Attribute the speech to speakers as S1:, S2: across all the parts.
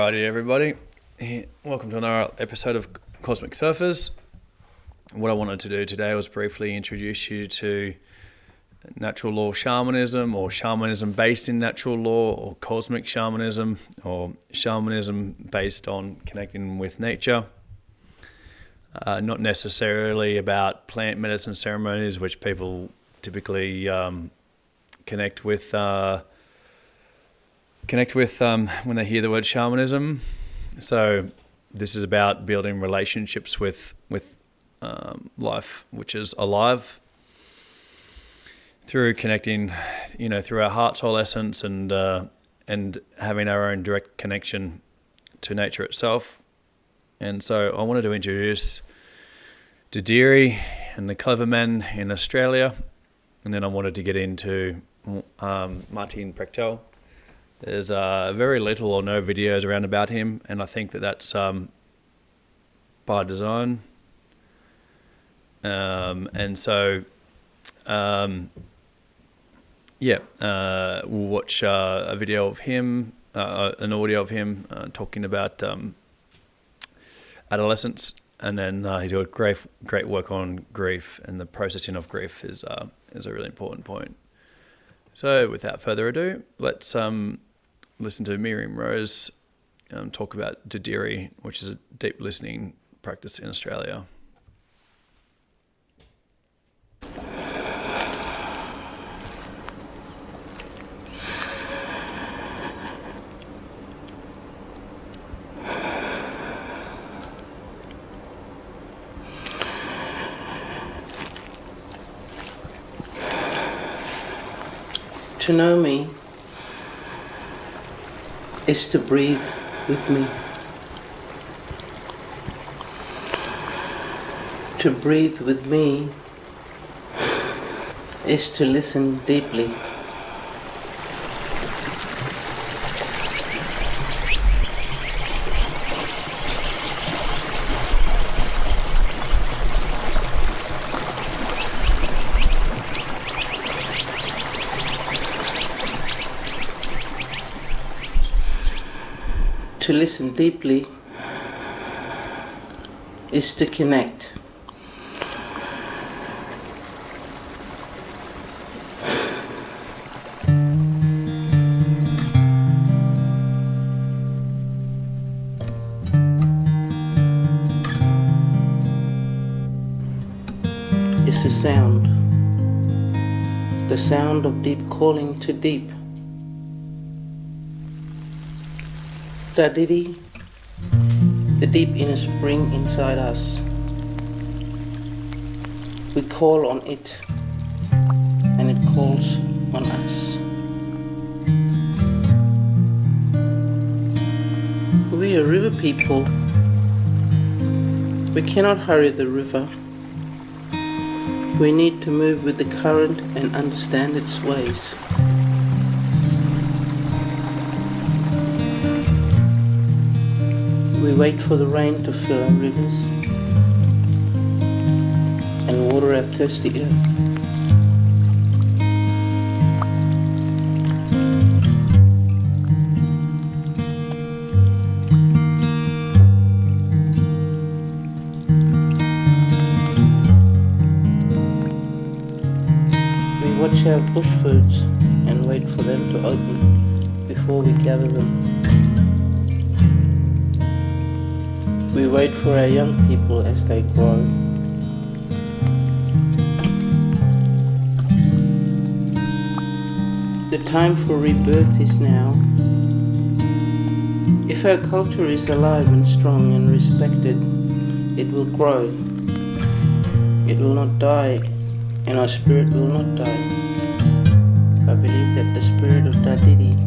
S1: Alrighty, everybody. Welcome to another episode of Cosmic Surfers. What I wanted to do today was briefly introduce you to natural law shamanism, or shamanism based in natural law, or cosmic shamanism, or shamanism based on connecting with nature. Not necessarily about plant medicine ceremonies, which people typically connect with when they hear the word shamanism. So this is about building relationships with life, which is alive, through connecting, through our heart, soul, essence, and having our own direct connection to nature itself. And so I wanted to introduce Dadirri and the clever men in Australia, and then I wanted to get into Martin Prechtel. There's very little or no videos around about him, and I think that's by design. We'll watch a video of him, an audio of him talking about adolescence, and then he's got great work on grief, and the processing of grief is a really important point. So without further ado, let's listen to Miriam Rose talk about Dadirri, which is a deep listening practice in Australia.
S2: To know me is to breathe with me. To breathe with me is to listen deeply. To listen deeply is to connect. It's the sound of deep calling to deep. Dadirri, the deep inner spring inside us. We call on it, and it calls on us. We are river people. We cannot hurry the river. We need to move with the current and understand its ways. We wait for the rain to fill our rivers and water our thirsty earth. We watch our bush foods and wait for them to open before we gather them. We wait for our young people as they grow. The time for rebirth is now. If our culture is alive and strong and respected, it will grow. It will not die, and our spirit will not die. I believe that the spirit of Dadirri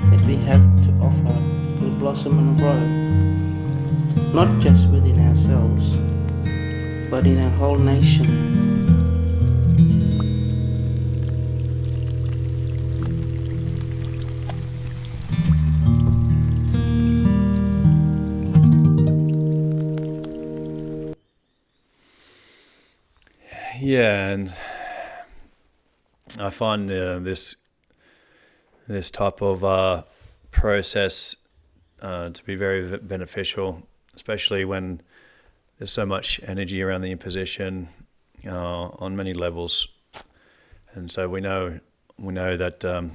S2: that we have to offer will blossom and grow. Not just within ourselves, but in our whole nation.
S1: Yeah, and I find this type of process to be very beneficial, especially when there's so much energy around the imposition on many levels. And so we know that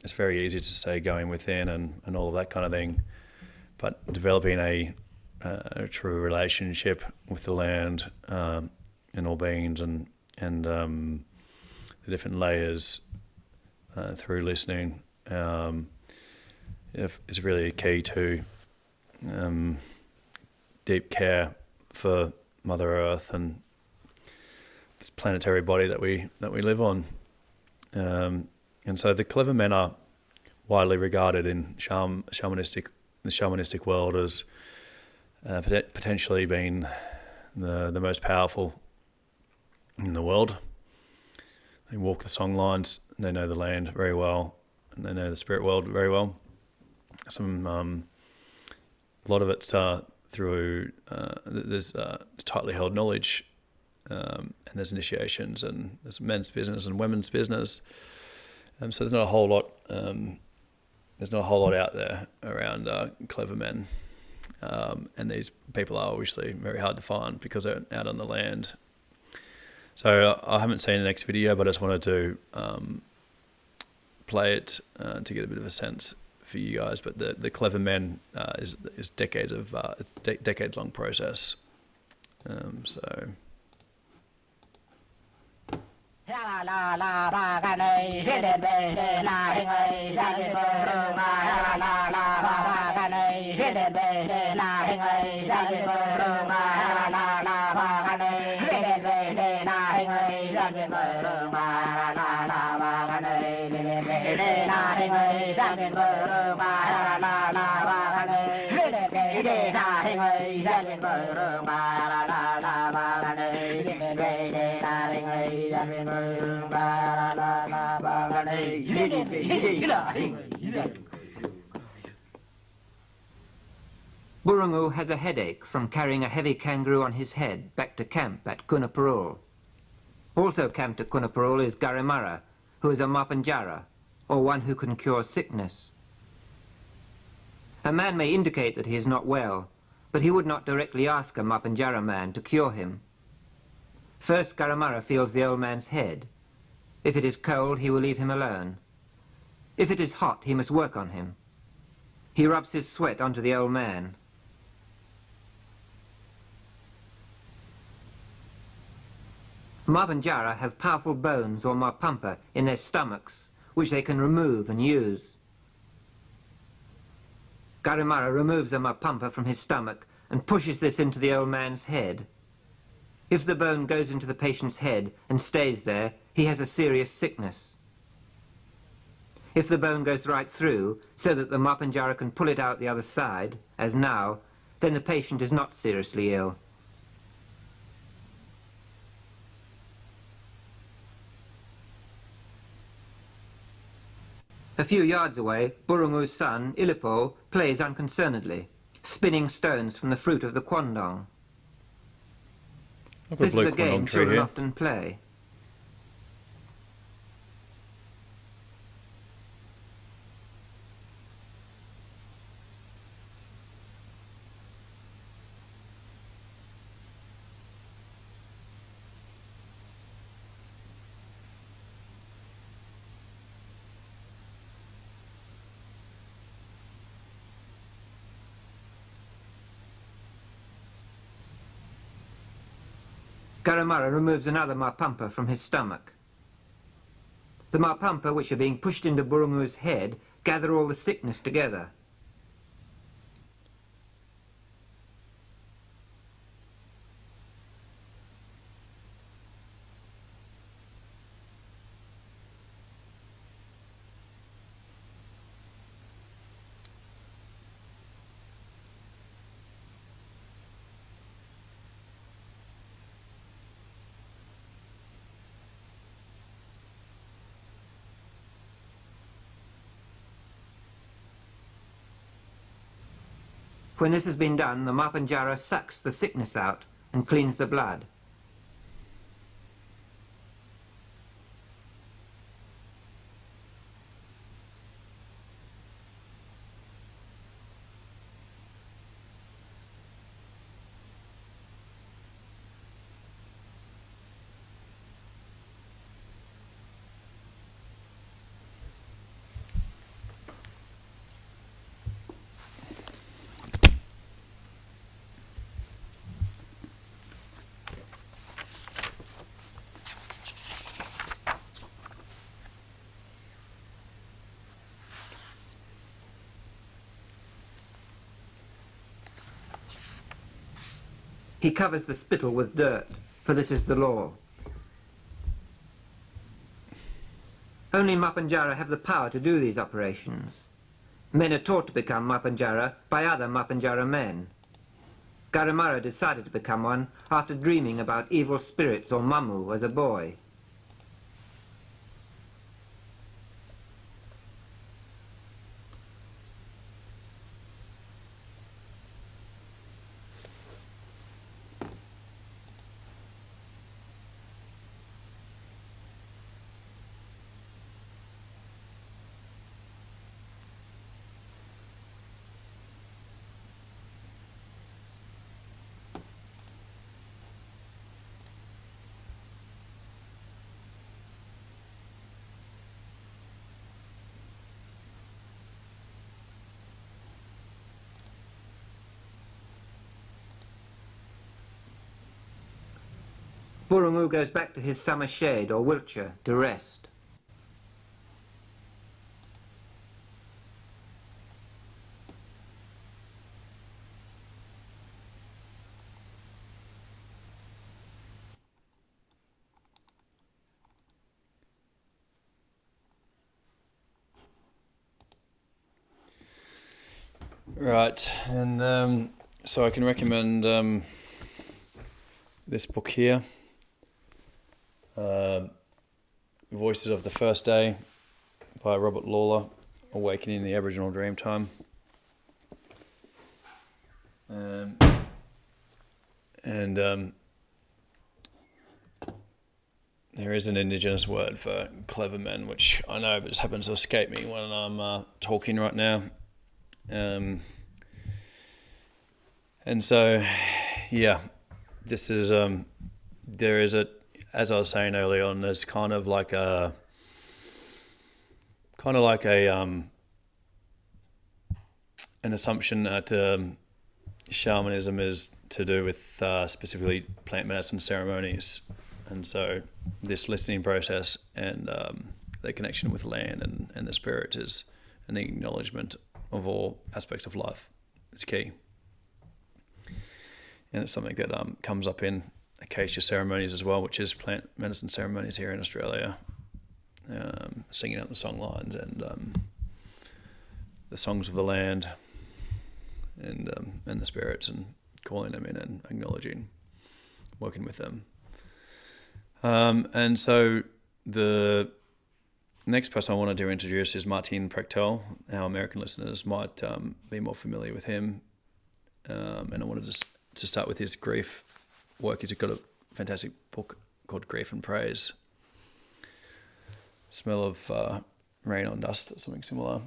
S1: it's very easy to say going within and all of that kind of thing, but developing a true relationship with the land and all beings and the different layers through listening is really key to deep care for Mother Earth and this planetary body that we live on. And so the clever men are widely regarded in the shamanistic world as potentially being the most powerful in the world. They walk the song lines, and they know the land very well, and they know the spirit world very well. A lot of it's through there's tightly held knowledge, and there's initiations, and there's men's business and women's business. So there's not a whole lot. There's not a whole lot out there around clever men, and these people are obviously very hard to find because they're out on the land. So I haven't seen the next video, but I just wanted to play it to get a bit of a sense for you guys. But the clever men is decades of decades long process. So.
S3: Burungu has a headache from carrying a heavy kangaroo on his head back to camp at Kunaparul. Also camped at Kunaparul is Garimara, who is a Mapanjara, or one who can cure sickness. A man may indicate that he is not well, but he would not directly ask a Mapanjara man to cure him. First, Garimara feels the old man's head. If it is cold, he will leave him alone. If it is hot, he must work on him. He rubs his sweat onto the old man. Mapanjara have powerful bones or mapampa in their stomachs, which they can remove and use. Garimara removes a mapampa from his stomach and pushes this into the old man's head. If the bone goes into the patient's head and stays there, he has a serious sickness. If the bone goes right through, so that the Mapanjara can pull it out the other side, as now, then the patient is not seriously ill. A few yards away, Burungu's son, Ilipo, plays unconcernedly, spinning stones from the fruit of the quandong. This is a game children often play. Garimara removes another mapampa from his stomach. The mapampa, which are being pushed into Burungu's head, gather all the sickness together. When this has been done, the Mapanjara sucks the sickness out and cleans the blood. He covers the spittle with dirt, for this is the law. Only Mapanjara have the power to do these operations. Men are taught to become Mapanjara by other Mapanjara men. Garimara decided to become one after dreaming about evil spirits or mamu as a boy. Burungu goes back to his summer shade or Wiltshire to rest.
S1: Right, and so I can recommend this book here, Voices of the First Day by Robert Lawler, Awakening the Aboriginal Dreamtime. And there is an Indigenous word for clever men, which I know, but just happens to escape me when I'm talking right now. And so, yeah, this is there is a, as I was saying earlier on, there's kind of like a an assumption that shamanism is to do with specifically plant medicine ceremonies, and so this listening process and the connection with land and the spirit is an acknowledgement of all aspects of life. It's key. And it's something that comes up in acacia ceremonies as well, which is plant medicine ceremonies here in Australia. Singing out the song lines and the songs of the land and the spirits, and calling them in and acknowledging, working with them. And so the next person I wanted to introduce is Martin Prechtel. Our American listeners might be more familiar with him. And I wanted to start with his grief work. He's got a fantastic book called Grief and Praise. Smell of Rain on Dust, or something similar.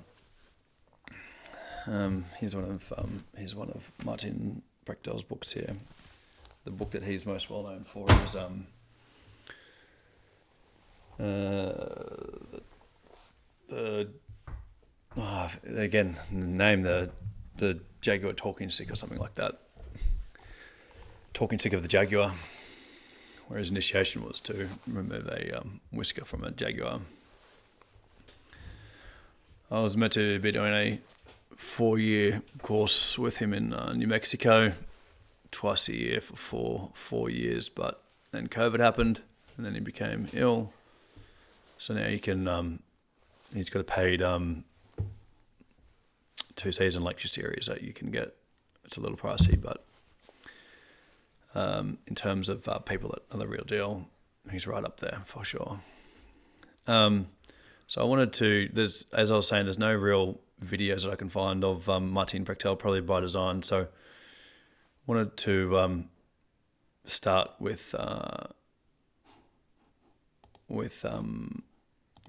S1: He's one of Martin Prechtel's books here. The book that he's most well known for is again, name the Jaguar talking stick or something like that. Talking stick of the Jaguar, where his initiation was to remove a whisker from a jaguar. I was meant to be doing a 4-year course with him in New Mexico, twice a year for 4 years, but then COVID happened, and then he became ill. So now he can, he's got a paid 2-season lecture series that you can get. It's a little pricey, but in terms of people that are the real deal, he's right up there for sure. So I wanted to, as I was saying, there's no real videos that I can find of Martin Prechtel, probably by design. So wanted to start with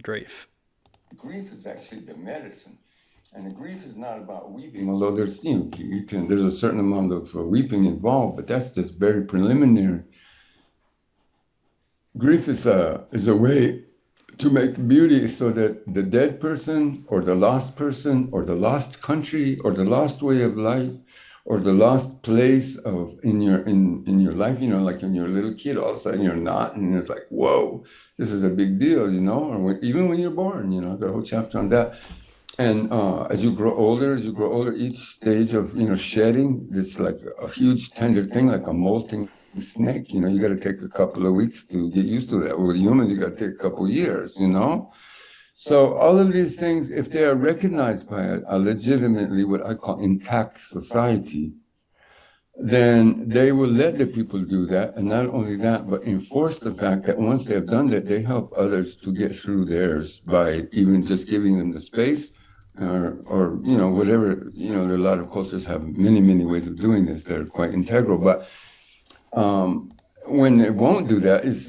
S1: grief.
S4: Grief is actually the medicine, and the grief is not about weeping. Although there's there's a certain amount of weeping involved, but that's just very preliminary. Grief is a way to make beauty, so that the dead person or the lost person or the lost country or the lost way of life or the lost place in your life, like when you're a little kid, all of a sudden you're not, and it's like, whoa, this is a big deal, or even when you're born, the whole chapter on that. And as you grow older, each stage of shedding, it's like a huge tender thing, like a molting snake. You got to take a couple of weeks to get used to that. With humans, you got to take a couple of years. So all of these things, if they are recognized by a legitimately what I call intact society, then they will let the people do that. And not only that, but enforce the fact that once they've done that, they help others to get through theirs by even just giving them the space or whatever. There are a lot of cultures have many, many ways of doing this that are quite integral. But when they won't do that, it's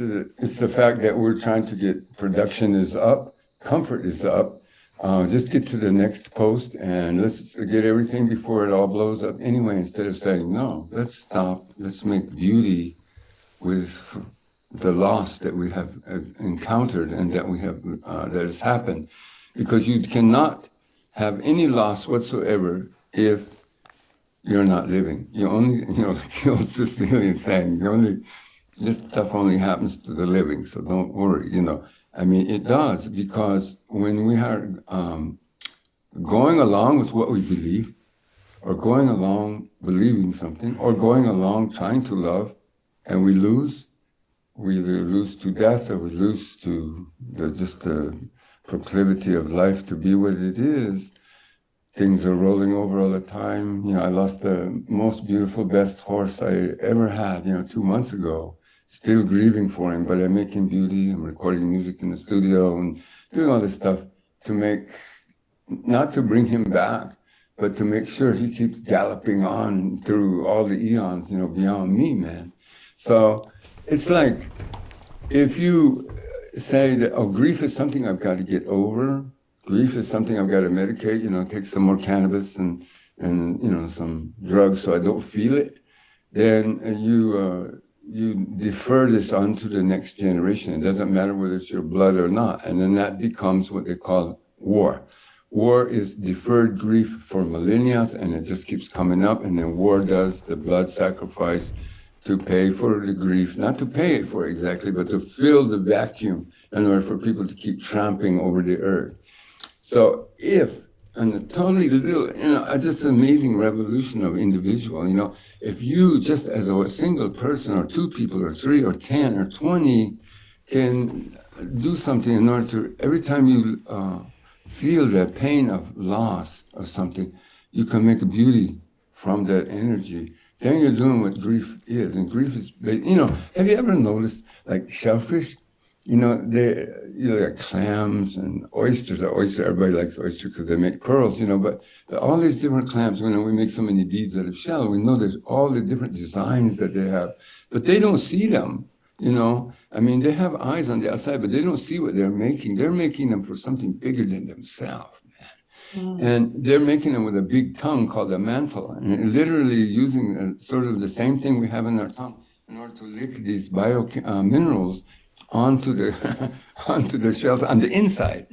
S4: the fact that we're trying to get production is up, comfort is up. Just get to the next post and let's get everything before it all blows up anyway, instead of saying, no, let's stop, let's make beauty with the loss that we have encountered and that we have, that has happened. Because you cannot have any loss whatsoever if you're not living. You only, like the old Sicilian saying, this stuff only happens to the living, so don't worry, I mean, it does, because when we are going along with what we believe, or going along believing something, or going along trying to love, and we either lose to death or we lose to just the proclivity of life to be what it is. Things are rolling over all the time. I lost the most beautiful, best horse I ever had, 2 months ago. Still grieving for him, but I'm making beauty. I'm recording music in the studio and doing all this stuff to make, not to bring him back, but to make sure he keeps galloping on through all the eons, beyond me, man. So it's like, if you say that, oh, grief is something I've got to get over, grief is something I've got to medicate, take some more cannabis and some drugs so I don't feel it, then you defer this on to the next generation. It doesn't matter whether it's your blood or not. And then that becomes what they call war. War is deferred grief for millennia, and it just keeps coming up. And then war does the blood sacrifice to pay for the grief, not to pay it for exactly, but to fill the vacuum in order for people to keep tramping over the earth. So if, and a totally little, just an amazing revolution of individual, if you just as a single person or two people or three or 10 or 20 can do something in order to, every time you feel the pain of loss of something, you can make a beauty from that energy. Then you're doing what grief is. And grief is, have you ever noticed, like shellfish? They, like clams and oysters. Everybody likes oyster because they make pearls, but all these different clams, we make so many beads out of shell. We know there's all the different designs that they have, but they don't see them, I mean, they have eyes on the outside, but they don't see what they're making. They're making them for something bigger than themselves. And they're making them with a big tongue called a mantle, and literally using sort of the same thing we have in our tongue in order to lick these minerals onto the onto the shells on the inside,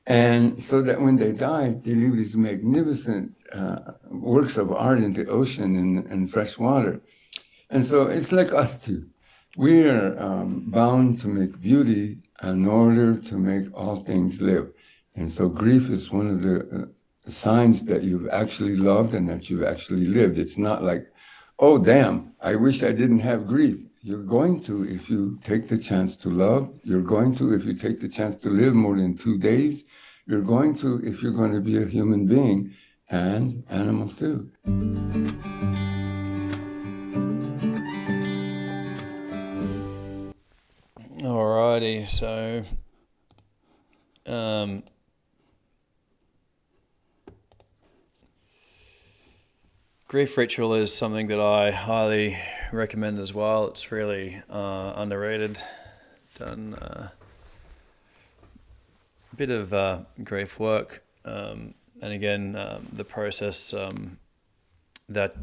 S4: and so that when they die, they leave these magnificent works of art in the ocean and fresh water. And so it's like us too. We are bound to make beauty in order to make all things live. And so grief is one of the signs that you've actually loved and that you've actually lived. It's not like, oh, damn, I wish I didn't have grief. You're going to if you take the chance to love. You're going to if you take the chance to live more than 2 days. You're going to if you're going to be a human being, and animals too.
S1: Alrighty, so grief ritual is something that I highly recommend as well. It's really underrated. Done a bit of grief work, and again, the process that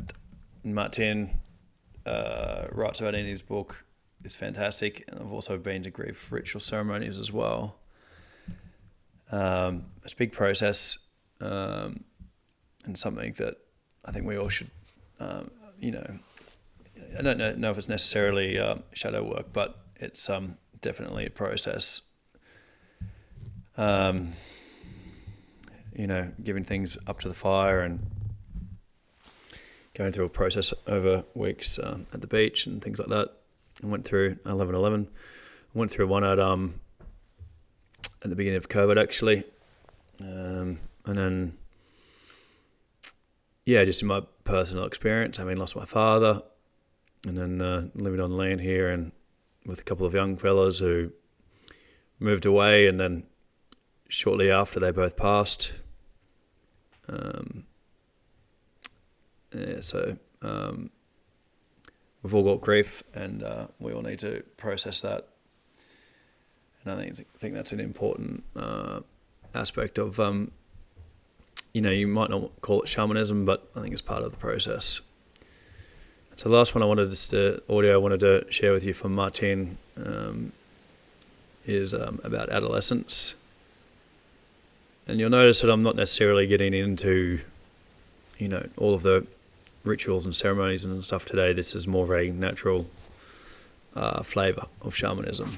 S1: Martin writes about in his book is fantastic. And I've also been to grief ritual ceremonies as well. It's a big process, and something that I think we all should, I don't know if it's necessarily shadow work, but it's definitely a process. giving things up to the fire and going through a process over weeks at the beach and things like that. I went through 11/11. I went through one at the beginning of COVID actually, and then just in my personal experience, having lost my father, and then living on land here and with a couple of young fellas who moved away, and then shortly after they both passed. We've all got grief, and we all need to process that. And I think that's an important aspect of, you might not call it shamanism, but I think it's part of the process. So the last one audio I wanted to share with you from Martin is about adolescence. And you'll notice that I'm not necessarily getting into, all of the rituals and ceremonies and stuff today. This is more of a natural flavour of shamanism.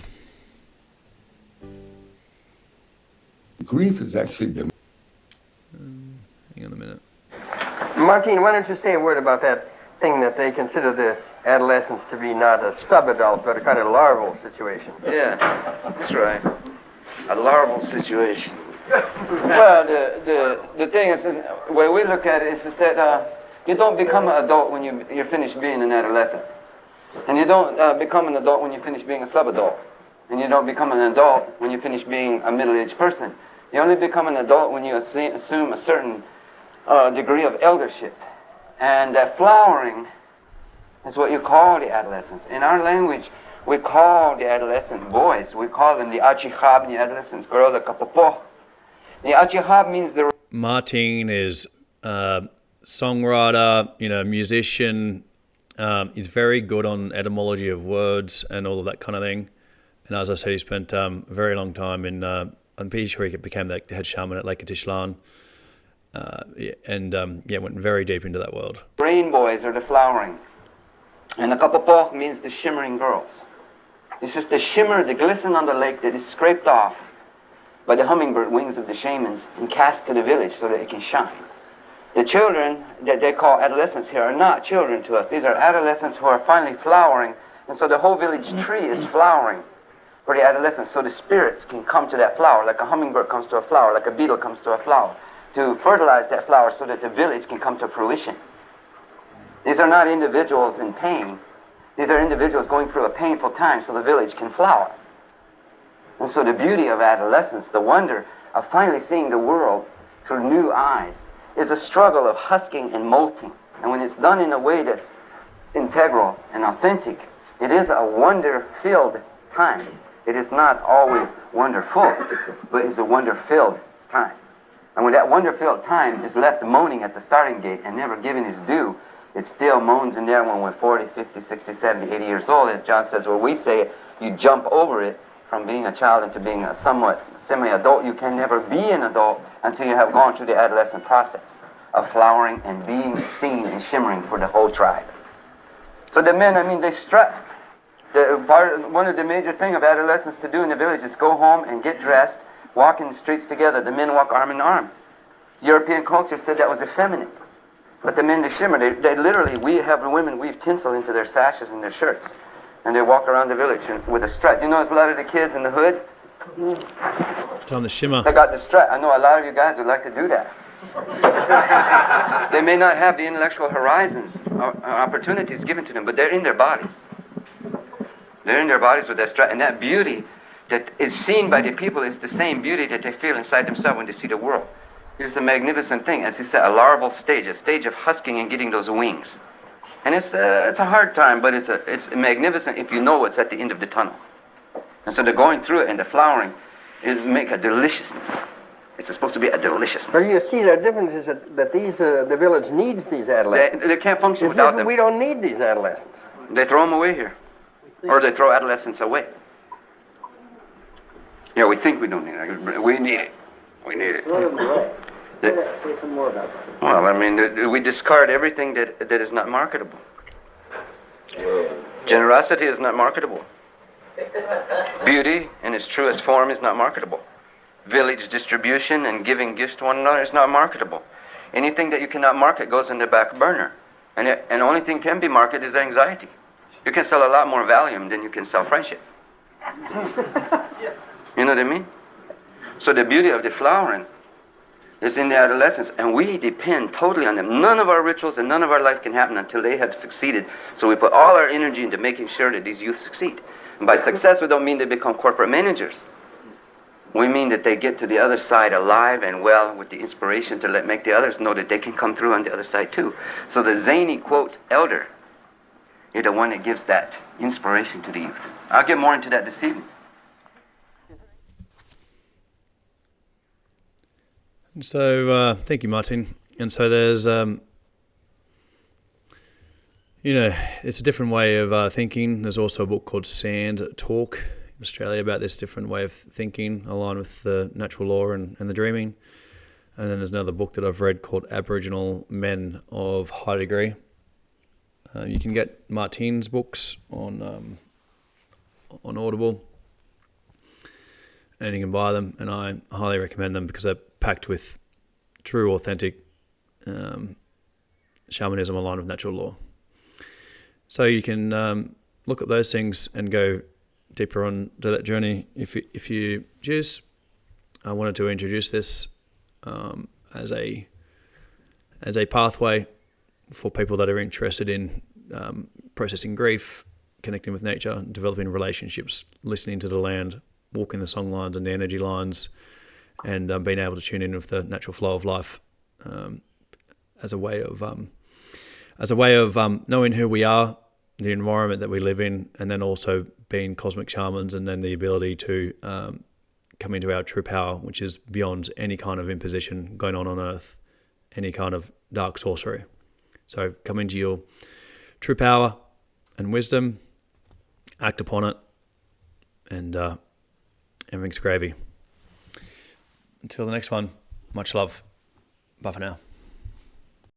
S4: Grief is actually the...
S1: Hang on a minute.
S5: Martin, why don't you say a word about that thing that they consider the adolescence to be not a sub-adult, but a kind of larval situation?
S6: Yeah, that's right. A larval situation.
S5: Well, the thing is, the way we look at it is that you don't become an adult when you're finished being an adolescent. And you don't become an adult when you finish being a sub-adult. And you don't become an adult when you finish being a middle-aged person. You only become an adult when you assume a certain degree of eldership. And that flowering is what you call the adolescence. In our language, we call the adolescent boys. We call them the achihab, the adolescents, girl, the kapopo. The achihab means the...
S1: Martin is songwriter, musician. He's very good on etymology of words and all of that kind of thing. And as I said, he spent a very long time in... I'm pretty sure he became the head shaman at Lake Atishlan. Went very deep into that world.
S5: Rain boys are the flowering. And the kapopo means the shimmering girls. It's just the shimmer, the glisten on the lake that is scraped off by the hummingbird wings of the shamans and cast to the village so that it can shine. The children that they call adolescents here are not children to us. These are adolescents who are finally flowering, and so the whole village tree is flowering for the adolescents, so the spirits can come to that flower, like a hummingbird comes to a flower, like a beetle comes to a flower, to fertilize that flower so that the village can come to fruition. These are not individuals in pain. These are individuals going through a painful time so the village can flower. And so the beauty of adolescence, the wonder of finally seeing the world through new eyes, is a struggle of husking and molting. And when it's done in a way that's integral and authentic, it is a wonder-filled time. It is not always wonderful, but it's a wonder-filled time. And when that wonder-filled time is left moaning at the starting gate and never given its due, it still moans in there when we're 40, 50, 60, 70, 80 years old. As John says, where we say you jump over it from being a child into being a somewhat semi-adult. You can never be an adult until you have gone through the adolescent process of flowering and being seen and shimmering for the whole tribe. So the men, they strut. One of the major things of adolescents to do in the village is go home and get dressed, walk in the streets together. The men walk arm in arm. European culture said that was effeminate. But the men, they shimmer. They literally, we have the women weave tinsel into their sashes and their shirts. And they walk around the village with a strut. You notice a lot of the kids in the hood?
S1: Time to shimmer.
S5: They got the strut. I know a lot of you guys would like to do that. They may not have the intellectual horizons or opportunities given to them, but they're in their bodies. They're in their bodies with that strut. And that beauty that is seen by the people is the same beauty that they feel inside themselves when they see the world. It is a magnificent thing. As he said, a larval stage, a stage of husking and getting those wings. And it's a hard time, but it's magnificent if you know what's at the end of the tunnel. And so the going through it and the flowering, it make a deliciousness. It's supposed to be a deliciousness. But you see, the difference is that the village needs these adolescents.
S6: They can't function without them.
S5: We don't need these adolescents.
S6: They throw them away here. Or they throw adolescence away. Yeah, we think we don't need it. We need it. We need it.
S5: Say some more about that.
S6: Well, we discard everything that is not marketable. Generosity is not marketable. Beauty in its truest form is not marketable.
S5: village distribution and giving gifts to one another is not marketable. Anything that you cannot market goes in the back burner. And the only thing can be marketed is anxiety. You can sell a lot more Valium than you can sell friendship. You know what I mean? So the beauty of the flowering is in the adolescence, and we depend totally on them. None of our rituals and none of our life can happen until they have succeeded. So we put all our energy into making sure that these youth succeed. And by success, we don't mean they become corporate managers. We mean that they get to the other side alive and well with the inspiration to make the others know that they can come through on the other side too. So the zany, quote, elder is the one that gives that inspiration to the youth. I'll get more into that this evening.
S1: So, thank you, Martin. And so there's, it's a different way of thinking. There's also a book called Sand Talk in Australia about this different way of thinking aligned with the natural law and the dreaming. And then there's another book that I've read called Aboriginal Men of High Degree. You can get Martin's books on Audible, and you can buy them, and I highly recommend them because they're packed with true, authentic shamanism aligned with natural law. So you can look at those things and go deeper on to that journey if you choose. I wanted to introduce this as a pathway for people that are interested in processing grief, connecting with nature, developing relationships, listening to the land, walking the song lines and the energy lines, and being able to tune in with the natural flow of life as a way of knowing who we are, the environment that we live in, and then also being cosmic shamans, and then the ability to come into our true power, which is beyond any kind of imposition going on Earth, any kind of dark sorcery. So come into your true power and wisdom, act upon it, and everything's gravy. Until the next one, much love. Bye for now.